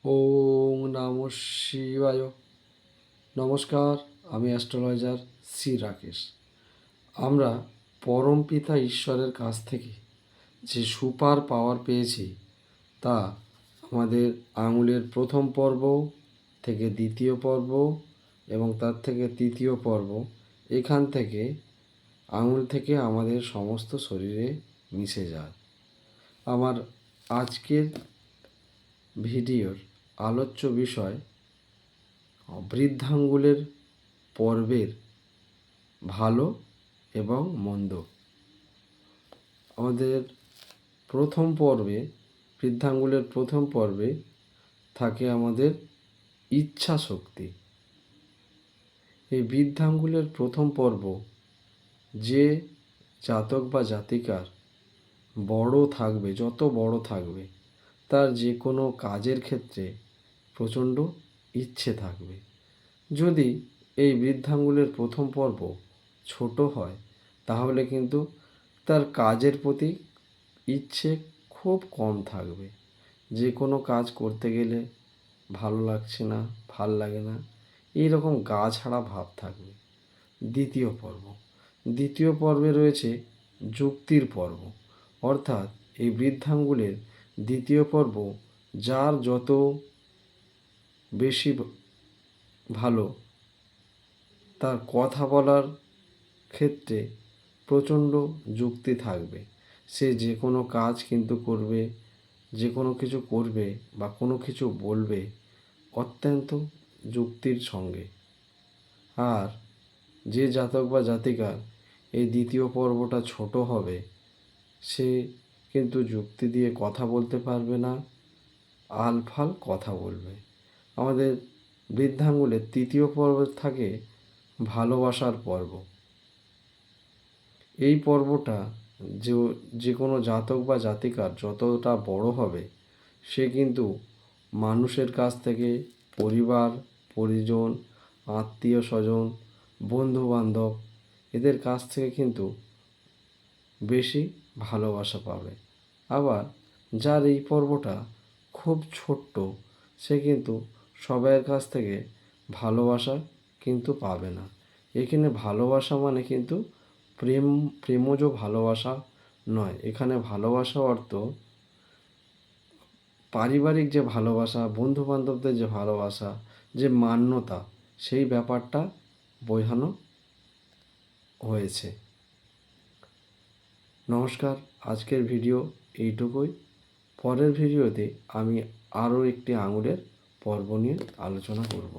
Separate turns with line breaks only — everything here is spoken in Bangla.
ওং নমঃ শিবায়। নমস্কার, আমি অ্যাস্ট্রোলজার শ্রী রাকেশ। আমরা পরমপিতা ঈশ্বরের কাছ থেকে যে সুপার পাওয়ার পেয়েছি তা আমাদের আঙুলের প্রথম পর্ব থেকে দ্বিতীয় পর্ব এবং তার থেকে তৃতীয় পর্ব, এখান থেকে আঙুল থেকে আমাদের সমস্ত শরীরে মিশে যায়। আমার আজকের ভিডিওর আলোচ্য বিষয় বৃদ্ধাঙ্গুলের পর্বের ভালো এবং মন্দ। আমাদের প্রথম পর্বে, বৃদ্ধাঙ্গুলের প্রথম পর্বে থাকে আমাদের ইচ্ছা শক্তি। এই বৃদ্ধাঙ্গুলের প্রথম পর্ব যে জাতক বা জাতিকার বড় থাকবে, যত বড় থাকবে, তার যে কোনো কাজের ক্ষেত্রে প্রচণ্ড ইচ্ছে থাকবে। যদি এই বৃদ্ধাঙ্গুলের প্রথম পর্ব ছোট হয় তাহলে কিন্তু তার কাজের প্রতি ইচ্ছে খুব কম থাকবে। যে কোনো কাজ করতে গেলে ভালো লাগছে না, ভাল লাগে না, এইরকম গা ছাড়া ভাব থাকবে। দ্বিতীয় পর্বে রয়েছে যুক্তির পর্ব। অর্থাৎ এই বৃদ্ধাঙ্গুলের দ্বিতীয় পর্ব যার যত বেশি ভালো, তার কথা বলার ক্ষেত্রে প্রচণ্ড যুক্তি থাকবে। সে যে কোনো কাজ কিন্তু করবে, যে কোনো কিছু করবে বা কোনো কিছু বলবে অত্যন্ত যুক্তির সঙ্গে। আর যে জাতক বা জাতিকার এই দ্বিতীয় পর্বটা ছোট হবে, সে কিন্তু যুক্তি দিয়ে কথা বলতে পারবে না, আলফাল কথা বলবে। আমাদের বৃদ্ধাঙ্গুলের তৃতীয় পর্ব থাকে ভালোবাসার পর্ব। এই পর্বটা যে কোনো জাতক বা জাতিকার যতটা বড় হবে, সে কিন্তু মানুষের কাছ থেকে, পরিবার পরিজন, আত্মীয় স্বজন, বন্ধুবান্ধব, এদের কাছ থেকে কিন্তু বেশি ভালোবাসা পাবে। আবার যার এই পর্বটা খুব ছোট্ট, সে কিন্তু সবাইয়ের কাছ থেকে ভালোবাসা কিন্তু পাবে না। এখানে ভালোবাসা মানে কিন্তু প্রেমজ ভালোবাসা নয়। এখানে ভালোবাসা অর্থ পারিবারিক যে ভালোবাসা, বন্ধুবান্ধবদের যে ভালোবাসা, যে মান্যতা, সেই ব্যাপারটা বোঝানো হয়েছে। নমস্কার, আজকের ভিডিও এইটুকুই। পরের ভিডিওতে আমি আরও একটি আঙুলের পর্ব নিয়ে আলোচনা করব।